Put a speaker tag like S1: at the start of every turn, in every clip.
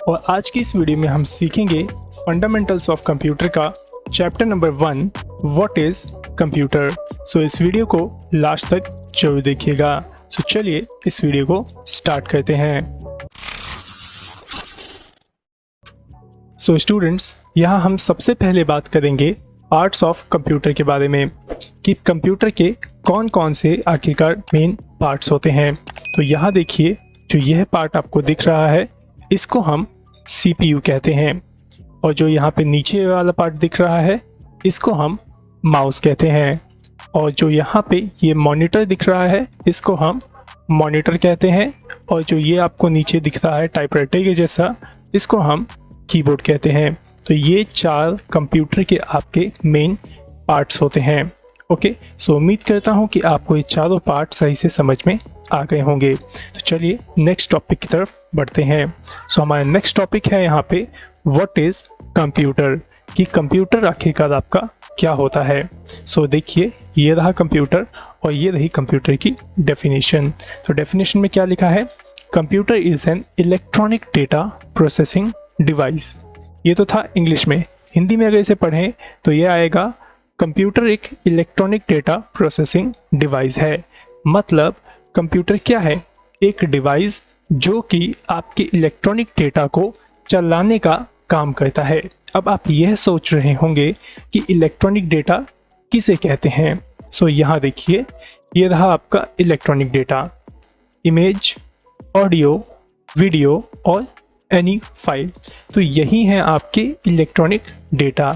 S1: और आज की इस वीडियो में हम सीखेंगे फंडामेंटल्स ऑफ कंप्यूटर का chapter number 1 what is computer. So इस वीडियो को लास्ट तक जरूर देखिएगा। सो चलिए इस वीडियो को स्टार्ट करते हैं। सो स्टूडेंट्स, यहाँ हम सबसे पहले बात करेंगे पार्ट्स ऑफ कंप्यूटर के बारे में कि कंप्यूटर के कौन कौन से आखिरकार मेन पार्ट्स होते हैं। तो यहाँ देखिए, जो यह पार्ट आपको दिख रहा है इसको हम CPU कहते हैं, और जो यहाँ पे नीचे वाला पार्ट दिख रहा है इसको हम माउस कहते हैं, और जो यहाँ पे ये मॉनिटर दिख रहा है इसको हम मॉनिटर कहते हैं, और जो ये आपको नीचे दिख रहा है टाइपराइटर के जैसा इसको हम कीबोर्ड कहते हैं। तो ये चार कंप्यूटर के आपके मेन पार्ट्स होते हैं। ओके, सो उम्मीद करता हूँ कि आपको ये चारों पार्ट सही से समझ में आ गए होंगे। तो चलिए नेक्स्ट टॉपिक की तरफ बढ़ते हैं। सो हमारा नेक्स्ट टॉपिक है यहाँ पे व्हाट इज कंप्यूटर, कि कंप्यूटर आखिरकार आपका क्या होता है। सो देखिए, ये रहा कंप्यूटर और ये रही कंप्यूटर की डेफिनेशन। तो डेफिनेशन में क्या लिखा है, computer is an electronic data processing device. ये तो था इंग्लिश में, हिंदी में अगर इसे पढ़ें तो ये आएगा कंप्यूटर एक इलेक्ट्रॉनिक डेटा प्रोसेसिंग डिवाइस है। मतलब कंप्यूटर क्या है, एक डिवाइस जो कि आपके इलेक्ट्रॉनिक डेटा को चलाने का काम करता है। अब आप यह सोच रहे होंगे कि इलेक्ट्रॉनिक डेटा किसे कहते हैं। सो यहाँ देखिए, ये रहा आपका electronic data, image, audio, video और एनी फाइल। तो यही है आपके इलेक्ट्रॉनिक डेटा।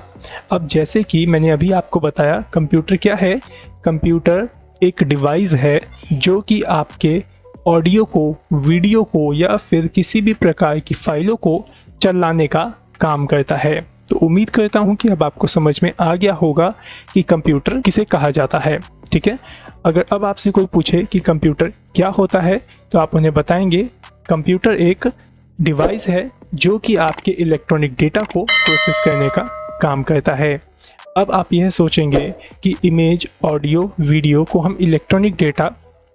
S1: अब जैसे कि मैंने अभी आपको बताया, कंप्यूटर क्या है, कंप्यूटर एक डिवाइस है जो कि आपके ऑडियो को, वीडियो को या फिर किसी भी प्रकार की फाइलों को चलाने का काम करता है। तो उम्मीद करता हूँ कि अब आपको समझ में आ गया होगा कि कंप्यूटर किसे कहा जाता है। ठीक है, अगर अब आपसे कोई पूछे कि कंप्यूटर क्या होता है तो आप उन्हें बताएंगे कंप्यूटर एक डिवाइस है जो कि आपके इलेक्ट्रॉनिक डेटा को प्रोसेस करने का काम करता है। अब आप यह सोचेंगे कि इमेज, ऑडियो, वीडियो को हम इलेक्ट्रॉनिक डेटा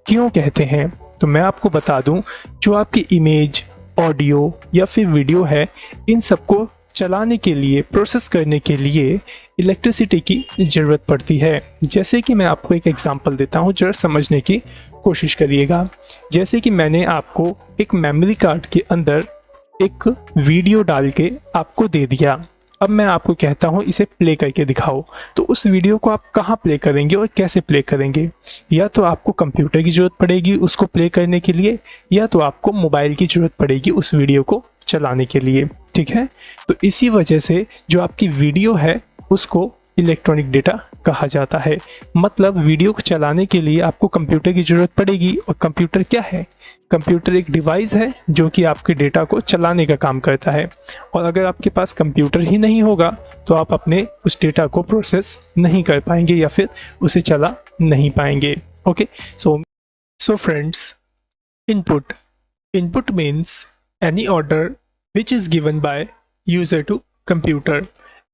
S1: क्यों कहते हैं। तो मैं आपको बता दूं, जो आपकी इमेज, ऑडियो या फिर वीडियो है, इन सबको चलाने के लिए, प्रोसेस करने के लिए इलेक्ट्रिसिटी की ज़रूरत पड़ती है। जैसे कि मैं आपको एक एग्जांपल देता हूं, जरा समझने की कोशिश करिएगा। जैसे कि मैंने आपको एक मेमोरी कार्ड के अंदर एक वीडियो डाल के आपको दे दिया। अब मैं आपको कहता हूँ इसे प्ले करके दिखाओ, तो उस वीडियो को आप कहाँ प्ले करेंगे और कैसे प्ले करेंगे। या तो आपको कंप्यूटर की ज़रूरत पड़ेगी उसको प्ले करने के लिए, या तो आपको मोबाइल की ज़रूरत पड़ेगी उस वीडियो को चलाने के लिए। ठीक है, तो इसी वजह से जो आपकी वीडियो है उसको इलेक्ट्रॉनिक डेटा कहा जाता है। मतलब वीडियो को चलाने के लिए आपको कंप्यूटर की ज़रूरत पड़ेगी, और कंप्यूटर क्या है, कंप्यूटर एक डिवाइस है जो कि आपके डेटा को चलाने का काम करता है। और अगर आपके पास कंप्यूटर ही नहीं होगा तो आप अपने उस डेटा को प्रोसेस नहीं कर पाएंगे या फिर उसे चला नहीं पाएंगे। Okay, so friends, input means any order which is given by user to computer.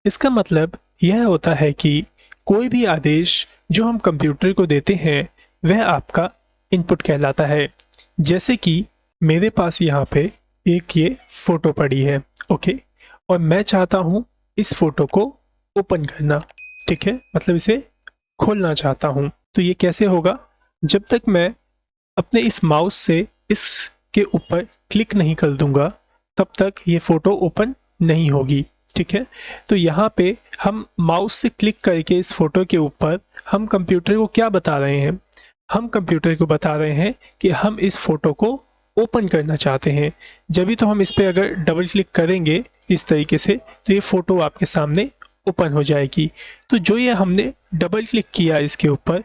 S1: इसका मतलब यह होता है कि कोई भी आदेश जो हम कंप्यूटर को देते हैं वह आपका इनपुट कहलाता है। जैसे कि मेरे पास यहाँ पे एक ये फ़ोटो पड़ी है, ओके, और मैं चाहता हूँ इस फ़ोटो को ओपन करना। ठीक है, मतलब इसे खोलना चाहता हूँ। तो ये कैसे होगा, जब तक मैं अपने इस माउस से इसके ऊपर क्लिक नहीं कर दूँगा तब तक ये फ़ोटो ओपन नहीं होगी। ठीक है, तो यहाँ पे हम माउस से क्लिक करके इस फोटो के ऊपर हम कंप्यूटर को क्या बता रहे हैं, हम कंप्यूटर को बता रहे हैं कि हम इस फोटो को ओपन करना चाहते हैं। जब भी तो हम इस पर अगर डबल क्लिक करेंगे इस तरीके से तो ये फ़ोटो आपके सामने ओपन हो जाएगी। तो जो ये हमने डबल क्लिक किया इसके ऊपर,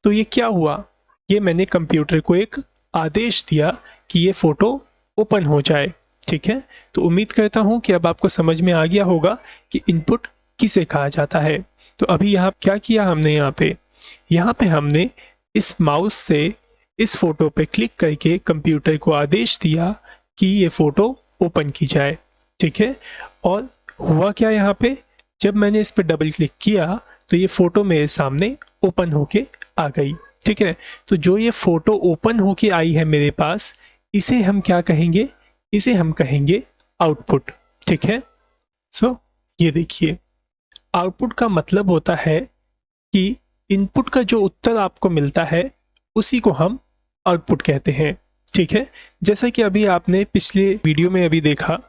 S1: तो ये क्या हुआ, ये मैंने कंप्यूटर को एक आदेश दिया कि ये फ़ोटो ओपन हो जाए। ठीक है, तो उम्मीद करता हूँ कि अब आपको समझ में आ गया होगा कि इनपुट किसे कहा जाता है। तो अभी यहाँ क्या किया हमने, यहाँ पे हमने इस माउस से इस फोटो पे क्लिक करके कंप्यूटर को आदेश दिया कि ये फ़ोटो ओपन की जाए। ठीक है, और हुआ क्या, यहाँ पे जब मैंने इस पर डबल क्लिक किया तो ये फ़ोटो मेरे सामने ओपन होके आ गई। ठीक है, तो जो ये फ़ोटो ओपन होके आई है मेरे पास, इसे हम क्या कहेंगे, इसे हम कहेंगे आउटपुट। ठीक है, सो ये देखिए, आउटपुट का मतलब होता है कि इनपुट का जो उत्तर आपको मिलता है उसी को हम आउटपुट कहते हैं। ठीक है, जैसा कि अभी आपने पिछले वीडियो में अभी देखा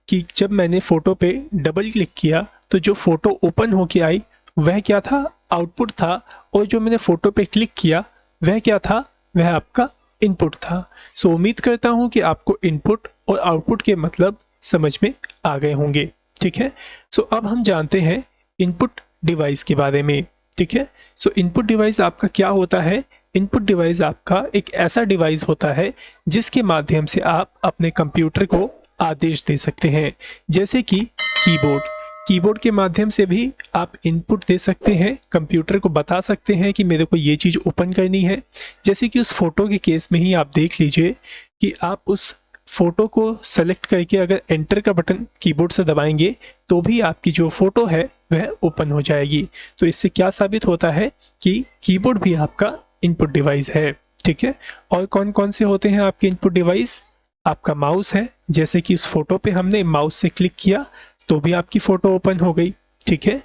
S1: कि जब मैंने फ़ोटो पे डबल क्लिक किया तो जो फ़ोटो ओपन होके आई वह क्या था, आउटपुट था, और जो मैंने फ़ोटो पे क्लिक किया वह क्या था, वह आपका इनपुट था। सो उम्मीद करता हूँ कि आपको इनपुट और आउटपुट के मतलब समझ में आ गए होंगे। ठीक है, सो अब हम जानते हैं इनपुट डिवाइस के बारे में। ठीक है, सो इनपुट डिवाइस आपका क्या होता है। इनपुट डिवाइस आपका एक ऐसा डिवाइस होता है जिसके माध्यम से आप अपने कंप्यूटर को आदेश दे सकते हैं, जैसे कि कीबोर्ड। कीबोर्ड के माध्यम से भी आप इनपुट दे सकते हैं, कंप्यूटर को बता सकते हैं कि मेरे को ये चीज़ ओपन करनी है। जैसे कि उस फोटो के केस में ही आप देख लीजिए कि आप उस फोटो को सेलेक्ट करके अगर एंटर का बटन कीबोर्ड से दबाएंगे तो भी आपकी जो फोटो है वह ओपन हो जाएगी। तो इससे क्या साबित होता है कि कीबोर्ड भी आपका इनपुट डिवाइस है। ठीक है, और कौन कौन से होते हैं आपके इनपुट डिवाइस। आपका माउस है, जैसे कि इस फोटो पे हमने माउस से क्लिक किया तो भी आपकी फोटो ओपन हो गई। ठीक है,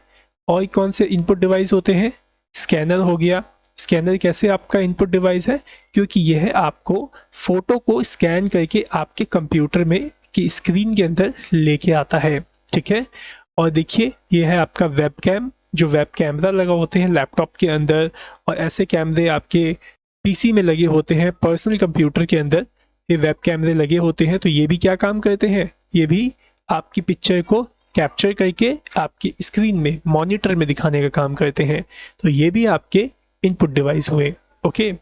S1: और कौन से इनपुट डिवाइस होते हैं, स्कैनर हो गया। स्कैनर कैसे आपका इनपुट डिवाइस है, क्योंकि यह आपको फोटो को स्कैन करके आपके कंप्यूटर में की स्क्रीन के अंदर लेके आता है। ठीक है, और देखिए यह है आपका वेब कैम, जो वेब कैमरा लगा होते हैं लैपटॉप के अंदर, और ऐसे कैमरे आपके पीसी में लगे होते हैं, पर्सनल कंप्यूटर के अंदर ये वेब कैमरे लगे होते हैं। तो ये भी क्या काम करते हैं, ये भी आपकी पिक्चर को कैप्चर करके आपकी स्क्रीन में मॉनिटर में दिखाने का काम करते हैं। तो ये भी आपके इनपुट डिवाइस हुए। ओके,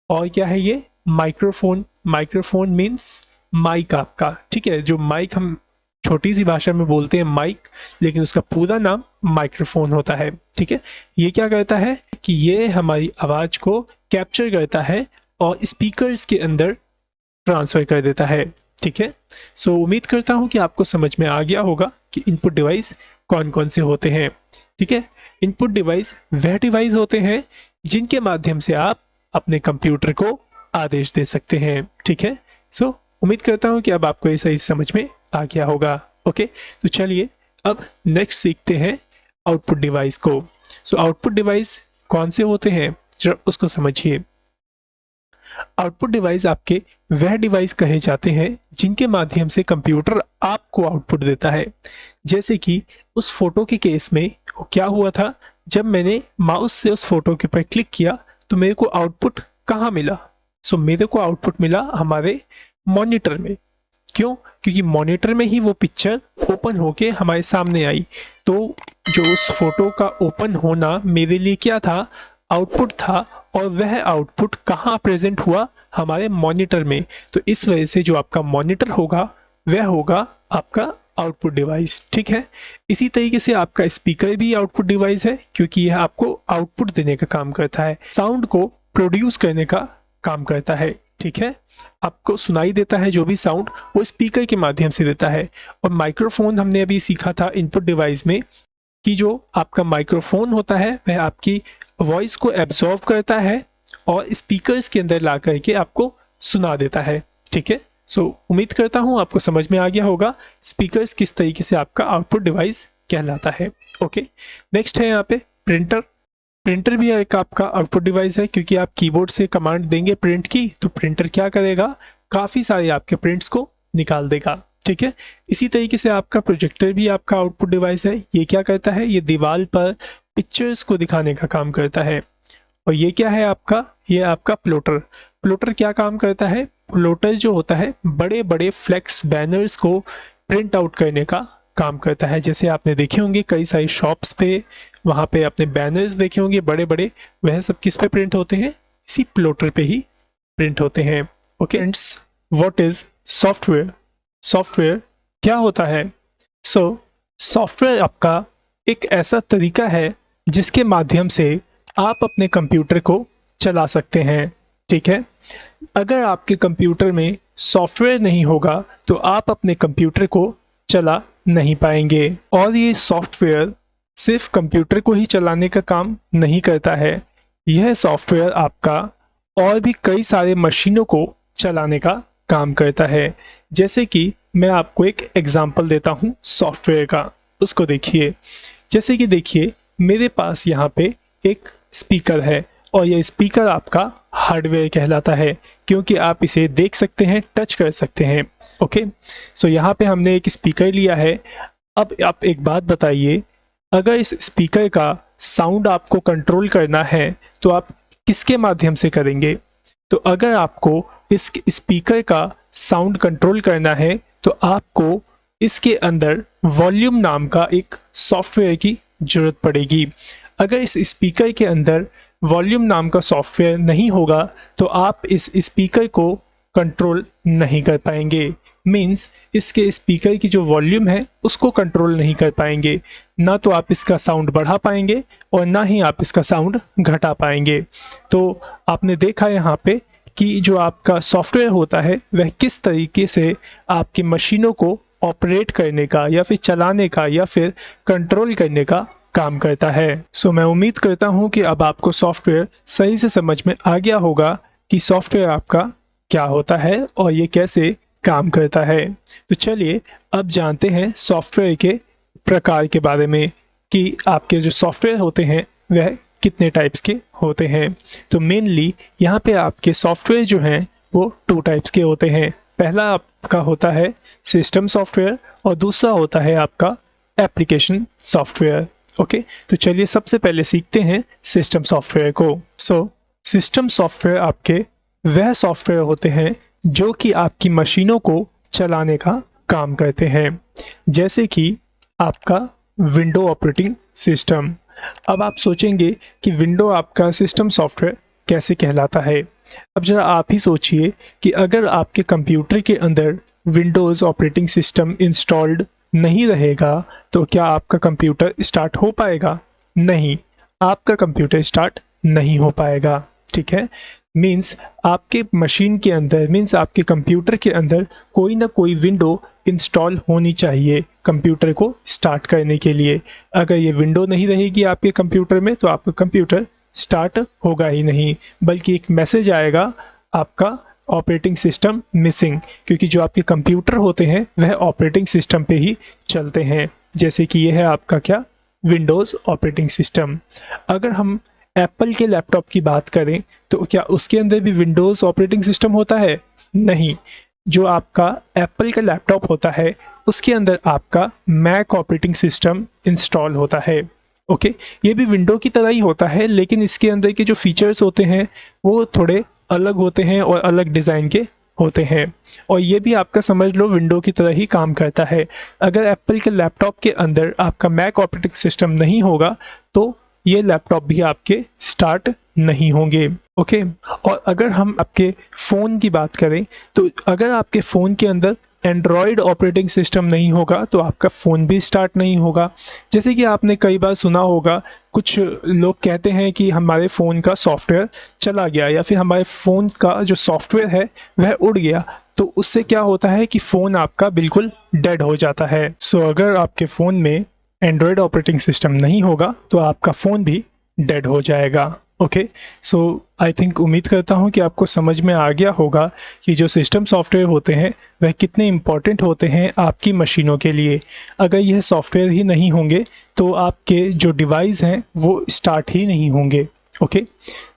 S1: और क्या है ये, माइक्रोफोन। माइक्रोफोन मीन्स माइक आपका। ठीक है, जो माइक हम छोटी सी भाषा में बोलते हैं माइक, लेकिन उसका पूरा नाम माइक्रोफोन होता है। ठीक है, ये क्या करता है कि ये हमारी आवाज़ को कैप्चर करता है और स्पीकर्स के अंदर ट्रांसफ़र कर देता है। ठीक है, सो उम्मीद करता हूँ कि आपको समझ में आ गया होगा कि इनपुट डिवाइस कौन कौन से होते हैं। ठीक है, इनपुट डिवाइस वह डिवाइस होते हैं जिनके माध्यम से आप अपने कंप्यूटर को आदेश दे सकते हैं। ठीक है, सो उम्मीद करता हूँ कि अब आपको ये सही समझ में आ गया होगा। ओके, तो चलिए अब नेक्स्ट सीखते हैं आउटपुट डिवाइस को। सो आउटपुट डिवाइस कौन से होते हैं जरा उसको समझिए। आउटपुट डिवाइस आपके वह डिवाइस कहे जाते हैं जिनके माध्यम से कंप्यूटर आपको आउटपुट देता है। जैसे कि उस फोटो के केस में क्या हुआ था, जब मैंने माउस से उस फोटो के ऊपर क्लिक किया तो मेरे को आउटपुट कहाँ मिला। सो मेरे को आउटपुट मिला हमारे मॉनिटर में। क्यों, क्योंकि मॉनिटर में ही वो पिक्चर ओपन होके हमारे सामने आई। तो जो उस फोटो का ओपन होना मेरे लिए क्या था, आउटपुट था, और वह आउटपुट कहाँ प्रेजेंट हुआ, हमारे मॉनिटर में। तो इस वजह से जो आपका मॉनिटर होगा वह होगा आपका आउटपुट डिवाइस। ठीक है, इसी तरीके से आपका स्पीकर भी आउटपुट डिवाइस है, क्योंकि यह आपको आउटपुट देने का काम करता है, साउंड को प्रोड्यूस करने का काम करता है। ठीक है, आपको सुनाई देता है जो भी साउंड वो स्पीकर के माध्यम से देता है। और माइक्रोफोन हमने अभी सीखा था इनपुट डिवाइस में कि जो आपका माइक्रोफोन होता है वह आपकी वॉइस को एब्जॉर्व करता है और स्पीकर्स के अंदर ला करके आपको सुना देता है। ठीक है, सो उम्मीद करता हूँ आपको समझ में आ गया होगा स्पीकर्स किस तरीके से आपका आउटपुट डिवाइस कहलाता है। ओके, नेक्स्ट है यहाँ पे प्रिंटर। प्रिंटर भी एक आपका आउटपुट डिवाइस है, क्योंकि आप कीबोर्ड से कमांड देंगे प्रिंट की तो प्रिंटर क्या करेगा, काफ़ी सारे आपके प्रिंट्स को निकाल देगा। ठीक है, इसी तरीके से आपका प्रोजेक्टर भी आपका आउटपुट डिवाइस है। ये क्या करता है, ये दीवार पर पिक्चर्स को दिखाने का काम करता है। और ये क्या है आपका, ये आपका प्लॉटर। प्लॉटर क्या काम करता है, प्लॉटर जो होता है बड़े बड़े फ्लेक्स बैनर्स को प्रिंट आउट करने का काम करता है। जैसे आपने देखे होंगे कई सारी शॉप्स पे, वहाँ पे आपने बैनर्स देखे होंगे बड़े बड़े, वह सब किस पे प्रिंट होते हैं, इसी प्लॉटर पे ही प्रिंट होते हैं। Okay friends, what is software. Software क्या होता है। सॉफ्टवेयर आपका एक ऐसा तरीका है जिसके माध्यम से आप अपने कंप्यूटर को चला सकते हैं। ठीक है, अगर आपके कंप्यूटर में सॉफ्टवेयर नहीं होगा तो आप अपने कंप्यूटर को चला नहीं पाएंगे। और ये सॉफ्टवेयर सिर्फ कंप्यूटर को ही चलाने का काम नहीं करता है, यह सॉफ्टवेयर आपका और भी कई सारे मशीनों को चलाने का काम करता है। जैसे कि मैं आपको एक एग्जांपल देता हूँ सॉफ्टवेयर का, उसको देखिए। जैसे कि देखिए मेरे पास यहाँ पे एक स्पीकर है और ये स्पीकर आपका हार्डवेयर कहलाता है क्योंकि आप इसे देख सकते हैं, टच कर सकते हैं। ओके, सो यहाँ पे हमने एक स्पीकर लिया है। अब आप एक बात बताइए, अगर इस स्पीकर का साउंड आपको कंट्रोल करना है तो आप किसके माध्यम से करेंगे? तो अगर आपको इस स्पीकर का साउंड कंट्रोल करना है तो आपको इसके अंदर वॉल्यूम नाम का एक सॉफ्टवेयर की ज़रूरत पड़ेगी। अगर इस स्पीकर के अंदर वॉल्यूम नाम का सॉफ्टवेयर नहीं होगा तो आप इस स्पीकर को कंट्रोल नहीं कर पाएंगे। मीन्स इसके स्पीकर की जो वॉल्यूम है उसको कंट्रोल नहीं कर पाएंगे। ना तो आप इसका साउंड बढ़ा पाएंगे और ना ही आप इसका साउंड घटा पाएंगे। तो आपने देखा यहाँ पे कि जो आपका सॉफ्टवेयर होता है वह किस तरीके से आपकी मशीनों को ऑपरेट करने का या फिर चलाने का या फिर कंट्रोल करने का काम करता है। सो मैं उम्मीद करता हूँ कि अब आपको सॉफ्टवेयर सही से समझ में आ गया होगा कि सॉफ्टवेयर आपका क्या होता है और ये कैसे काम करता है। तो चलिए अब जानते हैं सॉफ्टवेयर के प्रकार के बारे में कि आपके जो सॉफ्टवेयर होते हैं वह कितने टाइप्स के होते हैं। तो मेनली यहाँ पे आपके सॉफ्टवेयर जो हैं वो 2 टाइप्स के होते हैं। पहला आपका होता है सिस्टम सॉफ्टवेयर और दूसरा होता है आपका एप्लीकेशन सॉफ्टवेयर। ओके, तो चलिए सबसे पहले सीखते हैं सिस्टम सॉफ्टवेयर को। सिस्टम सॉफ्टवेयर आपके वह सॉफ्टवेयर होते हैं जो कि आपकी मशीनों को चलाने का काम करते हैं, जैसे कि आपका विंडो ऑपरेटिंग सिस्टम। अब आप सोचेंगे कि विंडो आपका सिस्टम सॉफ्टवेयर कैसे कहलाता है। अब जरा आप ही सोचिए कि अगर आपके कंप्यूटर के अंदर विंडोज़ ऑपरेटिंग सिस्टम इंस्टॉल्ड नहीं रहेगा तो क्या आपका कंप्यूटर स्टार्ट हो पाएगा? नहीं, आपका कंप्यूटर स्टार्ट नहीं हो पाएगा। ठीक है, मीन्स आपके मशीन के अंदर, मीन्स आपके कंप्यूटर के अंदर कोई ना कोई विंडो इंस्टॉल होनी चाहिए कंप्यूटर को स्टार्ट करने के लिए। अगर ये विंडो नहीं रहेगी आपके कंप्यूटर में तो आपका कंप्यूटर स्टार्ट होगा ही नहीं, बल्कि एक मैसेज आएगा आपका ऑपरेटिंग सिस्टम मिसिंग, क्योंकि जो आपके कंप्यूटर होते हैं वह ऑपरेटिंग सिस्टम पे ही चलते हैं। जैसे कि ये है आपका क्या, विंडोज़ ऑपरेटिंग सिस्टम। अगर हम एप्पल के लैपटॉप की बात करें तो क्या उसके अंदर भी विंडोज़ ऑपरेटिंग सिस्टम होता है? नहीं, जो आपका एप्पल का लैपटॉप होता है उसके अंदर आपका मैक ऑपरेटिंग सिस्टम इंस्टॉल होता है। ओके, ये भी विंडो की तरह ही होता है, लेकिन इसके अंदर के जो फीचर्स होते हैं वो थोड़े अलग होते हैं और अलग डिज़ाइन के होते हैं। और ये भी आपका समझ लो विंडो की तरह ही काम करता है। अगर एप्पल के लैपटॉप के अंदर आपका मैक ऑपरेटिंग सिस्टम नहीं होगा तो ये लैपटॉप भी आपके स्टार्ट नहीं होंगे। ओके, और अगर हम आपके फ़ोन की बात करें तो अगर आपके फ़ोन के अंदर एंड्रॉयड ऑपरेटिंग सिस्टम नहीं होगा तो आपका फ़ोन भी स्टार्ट नहीं होगा। जैसे कि आपने कई बार सुना होगा, कुछ लोग कहते हैं कि हमारे फ़ोन का सॉफ्टवेयर चला गया या फिर हमारे फ़ोन का जो सॉफ्टवेयर है वह उड़ गया, तो उससे क्या होता है कि फ़ोन आपका बिल्कुल डेड हो जाता है। सो अगर आपके फ़ोन में एंड्रॉयड ऑपरेटिंग सिस्टम नहीं होगा तो आपका फ़ोन भी डेड हो जाएगा। ओके, सो आई थिंक, उम्मीद करता हूँ कि आपको समझ में आ गया होगा कि जो सिस्टम सॉफ्टवेयर होते हैं वह कितने इम्पॉर्टेंट होते हैं आपकी मशीनों के लिए। अगर यह सॉफ्टवेयर ही नहीं होंगे तो आपके जो डिवाइस हैं वो स्टार्ट ही नहीं होंगे। ओके,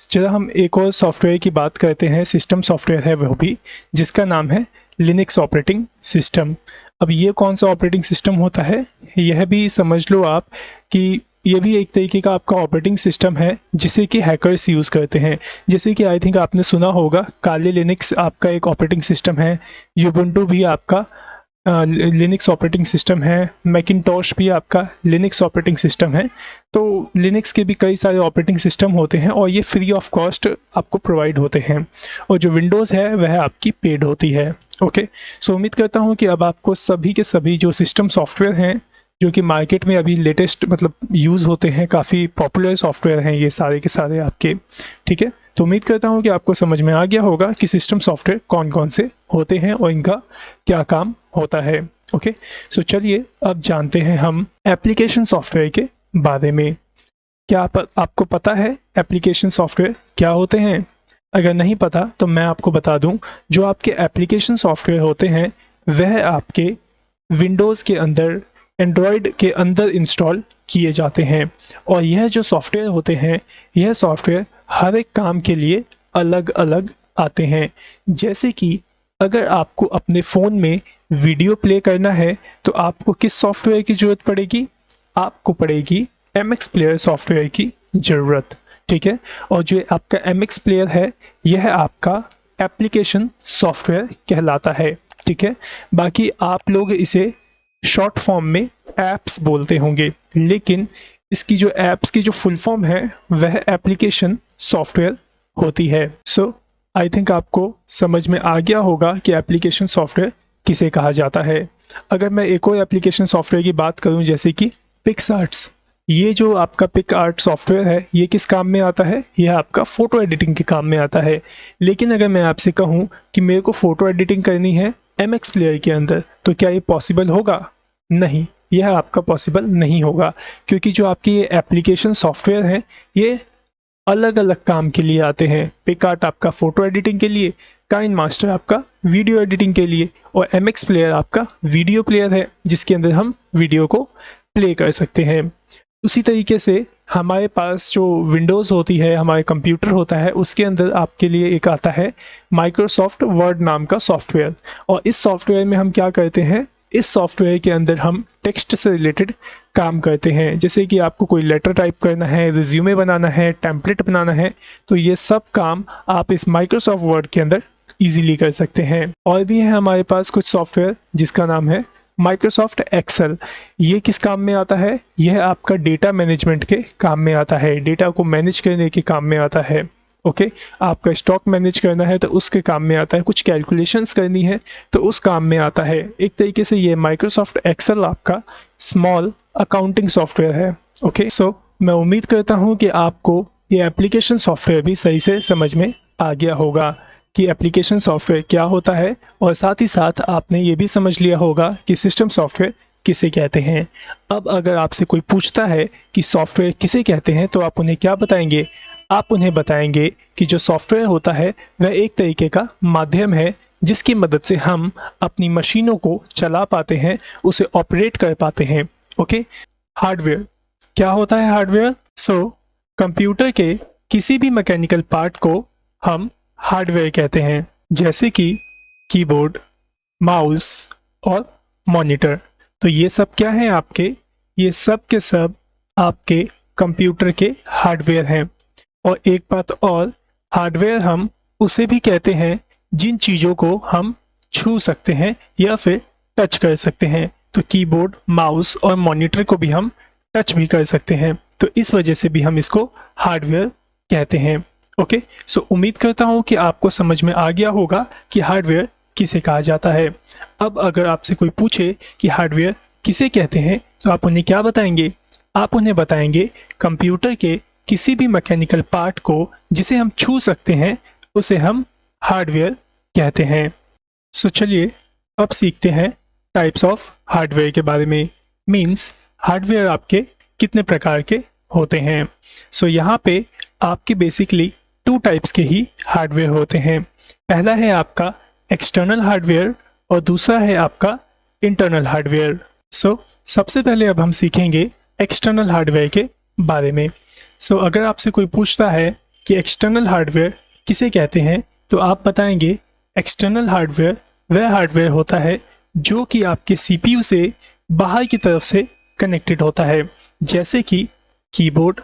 S1: चलो हम एक और सॉफ्टवेयर की बात करते हैं, सिस्टम सॉफ्टवेयर है वह भी, जिसका नाम है लिनक्स ऑपरेटिंग सिस्टम। अब ये कौन सा ऑपरेटिंग सिस्टम होता है? यह भी समझ लो आप कि ये भी एक तरीके का आपका ऑपरेटिंग सिस्टम है जिसे कि हैकर्स यूज़ करते हैं। जैसे कि आई थिंक आपने सुना होगा काली लिनक्स आपका एक ऑपरेटिंग सिस्टम है, यूबुंटू भी आपका लिनक्स ऑपरेटिंग सिस्टम है, मैकिनटॉश भी आपका लिनक्स ऑपरेटिंग सिस्टम है। तो लिनक्स के भी कई सारे ऑपरेटिंग सिस्टम होते हैं और ये फ्री ऑफ कॉस्ट आपको प्रोवाइड होते हैं, और जो विंडोज़ है वह आपकी पेड होती है। ओके, सो उम्मीद करता हूँ कि अब आपको सभी के सभी जो सिस्टम सॉफ्टवेयर हैं जो कि मार्केट में अभी लेटेस्ट मतलब यूज़ होते हैं, काफ़ी पॉपुलर सॉफ्टवेयर हैं ये सारे के सारे आपके। ठीक है, तो उम्मीद करता हूँ कि आपको समझ में आ गया होगा कि सिस्टम सॉफ्टवेयर कौन कौन से होते हैं और इनका क्या काम होता है। ओके, सो चलिए अब जानते हैं हम एप्लीकेशन सॉफ्टवेयर के बारे में। क्या आपको पता है एप्लीकेशन सॉफ्टवेयर क्या होते हैं? अगर नहीं पता तो मैं आपको बता दूं, जो आपके एप्लीकेशन सॉफ्टवेयर होते हैं वह आपके विंडोज़ के अंदर, एंड्रॉयड के अंदर इंस्टॉल किए जाते हैं। और यह जो सॉफ्टवेयर होते हैं, यह सॉफ्टवेयर हर एक काम के लिए अलग अलग आते हैं। जैसे कि अगर आपको अपने फ़ोन में वीडियो प्ले करना है तो आपको किस सॉफ्टवेयर की ज़रूरत पड़ेगी? आपको पड़ेगी MX प्लेयर सॉफ्टवेयर की ज़रूरत, ठीक है। और जो आपका MX प्लेयर है, यह आपका एप्लीकेशन सॉफ्टवेयर कहलाता है, ठीक है। बाकी आप लोग इसे शॉर्ट फॉर्म में ऐप्स बोलते होंगे, लेकिन इसकी जो ऐप्स की जो फुल फॉर्म है वह एप्लीकेशन सॉफ्टवेयर होती है। सो आई थिंक आपको समझ में आ गया होगा कि एप्लीकेशन सॉफ्टवेयर किसे कहा जाता है। अगर मैं एक और एप्लीकेशन सॉफ्टवेयर की बात करूं, जैसे कि पिक्सआर्ट्स, ये जो आपका पिकआर्ट सॉफ्टवेयर है, ये किस काम में आता है? यह आपका फ़ोटो एडिटिंग के काम में आता है। लेकिन अगर मैं आपसे कहूं कि मेरे को फ़ोटो एडिटिंग करनी है MX प्लेयर के अंदर, तो क्या ये पॉसिबल होगा? नहीं, यह आपका पॉसिबल नहीं होगा, क्योंकि जो आपके ये एप्लीकेशन सॉफ्टवेयर हैं, ये अलग अलग काम के लिए आते हैं। पिकआर्ट आपका फ़ोटो एडिटिंग के लिए, काइन मास्टर आपका वीडियो एडिटिंग के लिए, और MX प्लेयर आपका वीडियो प्लेयर है जिसके अंदर हम वीडियो को प्ले कर सकते हैं। उसी तरीके से हमारे पास जो विंडोज़ होती है, हमारे कंप्यूटर होता है, उसके अंदर आपके लिए एक आता है माइक्रोसॉफ्ट वर्ड नाम का सॉफ्टवेयर। और इस सॉफ्टवेयर में हम क्या करते हैं? इस सॉफ्टवेयर के अंदर हम टेक्स्ट से रिलेटेड काम करते हैं। जैसे कि आपको कोई लेटर टाइप करना है, रिज्यूमे बनाना है, टेम्पलेट बनाना है, तो ये सब काम आप इस माइक्रोसॉफ्ट वर्ड के अंदर ईजिली कर सकते हैं। और भी है हमारे पास कुछ सॉफ्टवेयर जिसका नाम है माइक्रोसॉफ्ट एक्सेल। ये किस काम में आता है? यह आपका डेटा मैनेजमेंट के काम में आता है, डेटा को मैनेज करने के काम में आता है। ओके, आपका स्टॉक मैनेज करना है तो उसके काम में आता है, कुछ कैलकुलेशंस करनी है तो उस काम में आता है। एक तरीके से ये माइक्रोसॉफ्ट एक्सेल आपका स्मॉल अकाउंटिंग सॉफ्टवेयर है। ओके, सो मैं उम्मीद करता हूँ कि आपको ये एप्लीकेशन सॉफ्टवेयर भी सही से समझ में आ गया होगा कि एप्लीकेशन सॉफ्टवेयर क्या होता है, और साथ ही साथ आपने ये भी समझ लिया होगा कि सिस्टम सॉफ्टवेयर किसे कहते हैं। अब अगर आपसे कोई पूछता है कि सॉफ्टवेयर किसे कहते हैं, तो आप उन्हें क्या बताएंगे? आप उन्हें बताएंगे कि जो सॉफ्टवेयर होता है वह एक तरीके का माध्यम है जिसकी मदद से हम अपनी मशीनों को चला पाते हैं, उसे ऑपरेट कर पाते हैं। ओके, हार्डवेयर क्या होता है? हार्डवेयर कंप्यूटर के किसी भी मैकेनिकल पार्ट को हम हार्डवेयर कहते हैं, जैसे कि कीबोर्ड, माउस और मॉनिटर। तो ये सब क्या हैं आपके? ये सब के सब आपके कंप्यूटर के हार्डवेयर हैं। और एक बात और, हार्डवेयर हम उसे भी कहते हैं जिन चीज़ों को हम छू सकते हैं या फिर टच कर सकते हैं। तो कीबोर्ड, माउस और मॉनिटर को भी हम टच भी कर सकते हैं, तो इस वजह से भी हम इसको हार्डवेयर कहते हैं। ओके, सो उम्मीद करता हूँ कि आपको समझ में आ गया होगा कि हार्डवेयर किसे कहा जाता है। अब अगर आपसे कोई पूछे कि हार्डवेयर किसे कहते हैं, तो आप उन्हें क्या बताएंगे? आप उन्हें बताएंगे कंप्यूटर के किसी भी मैकेनिकल पार्ट को जिसे हम छू सकते हैं, उसे हम हार्डवेयर कहते हैं। सो चलिए अब सीखते हैं टाइप्स ऑफ हार्डवेयर के बारे में। मीन्स हार्डवेयर आपके कितने प्रकार के होते हैं। सो यहाँ पे आपके बेसिकली 2 टाइप्स के ही हार्डवेयर होते हैं। पहला है आपका एक्सटर्नल हार्डवेयर और दूसरा है आपका इंटरनल हार्डवेयर। सो सबसे पहले अब हम सीखेंगे एक्सटर्नल हार्डवेयर के बारे में। सो अगर आपसे कोई पूछता है कि एक्सटर्नल हार्डवेयर किसे कहते हैं, तो आप बताएंगे एक्सटर्नल हार्डवेयर वह हार्डवेयर होता है जो कि आपके CPU से बाहर की तरफ से कनेक्टेड होता है, जैसे कि keyboard,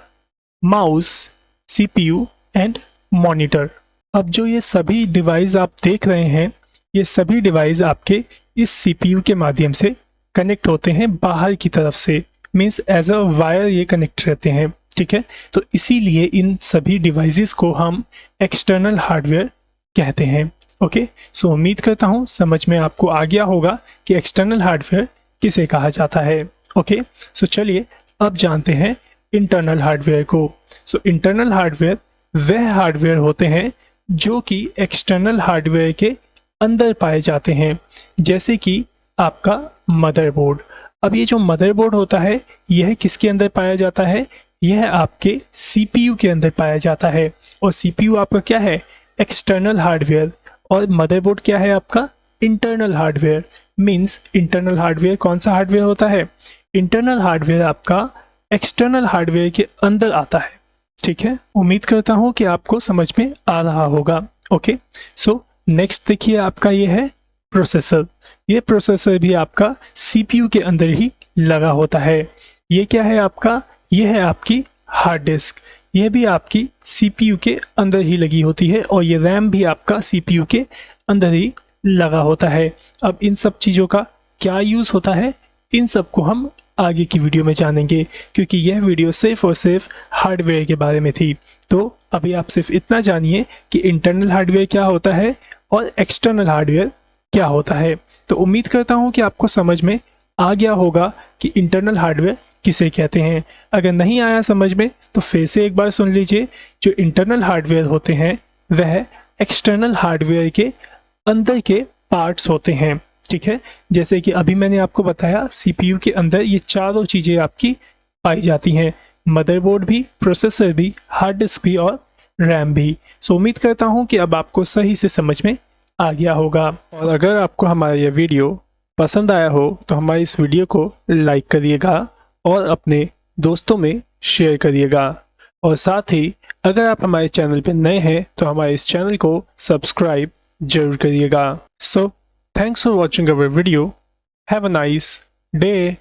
S1: mouse, CPU and monitor. अब जो ये सभी डिवाइस आप देख रहे हैं, ये सभी डिवाइस आपके इस CPU के माध्यम से कनेक्ट होते हैं बाहर की तरफ से, मीन्स एज अ वायर ये कनेक्ट रहते हैं, ठीक है। तो इसीलिए इन सभी डिवाइसेस को हम एक्सटर्नल हार्डवेयर कहते हैं। ओके, सो उम्मीद करता हूँ समझ में आपको आ गया होगा कि एक्सटर्नल हार्डवेयर किसे कहा जाता है। ओके, सो चलिए अब जानते हैं इंटरनल हार्डवेयर को। सो इंटरनल हार्डवेयर वह हार्डवेयर होते हैं जो कि एक्सटर्नल हार्डवेयर के अंदर पाए जाते हैं, जैसे कि आपका मदरबोर्ड। अब ये जो मदरबोर्ड होता है, यह किसके अंदर पाया जाता है? यह आपके CPU के अंदर पाया जाता है। और CPU आपका क्या है? External hardware. और मदरबोर्ड क्या है आपका? Internal hardware. Means internal hardware कौन सा हार्डवेयर होता है? इंटरनल हार्डवेयर आपका एक्सटर्नल हार्डवेयर के अंदर आता है। ठीक है, उम्मीद करता हूँ कि आपको समझ में आ रहा होगा। ओके, सो नेक्स्ट देखिए आपका ये है प्रोसेसर। ये प्रोसेसर भी आपका सीपीयू के अंदर ही लगा होता है। ये क्या है आपका? ये है आपकी हार्ड डिस्क। ये भी आपकी सीपीयू के अंदर ही लगी होती है और ये रैम भी आपका सीपीयू के अंदर ही लगा होता है। अब इन सब चीज़ों का क्या यूज़ होता है, इन सब को हम आगे की वीडियो में जानेंगे, क्योंकि यह वीडियो सिर्फ और सिर्फ हार्डवेयर के बारे में थी। तो अभी आप सिर्फ इतना जानिए कि इंटरनल हार्डवेयर क्या होता है और एक्सटर्नल हार्डवेयर क्या होता है। तो उम्मीद करता हूँ कि आपको समझ में आ गया होगा कि इंटरनल हार्डवेयर किसे कहते हैं। अगर नहीं आया समझ में तो फिर से एक बार सुन लीजिए। जो इंटरनल हार्डवेयर होते हैं वह एक्सटर्नल हार्डवेयर के अंदर के पार्ट्स होते हैं। ठीक है, जैसे कि अभी मैंने आपको बताया सीपीयू के अंदर ये चारों चीज़ें आपकी पाई जाती हैं, मदरबोर्ड भी, प्रोसेसर भी, हार्ड डिस्क भी और रैम भी। सो उम्मीद करता हूँ कि अब आपको सही से समझ में आ गया होगा। और अगर आपको हमारा यह वीडियो पसंद आया हो तो हमारी इस वीडियो को लाइक करिएगा और अपने दोस्तों में शेयर करिएगा। और साथ ही अगर आप हमारे चैनल पर नए हैं तो हमारे इस चैनल को सब्सक्राइब जरूर करिएगा। सो thanks for watching our video. Have a nice day.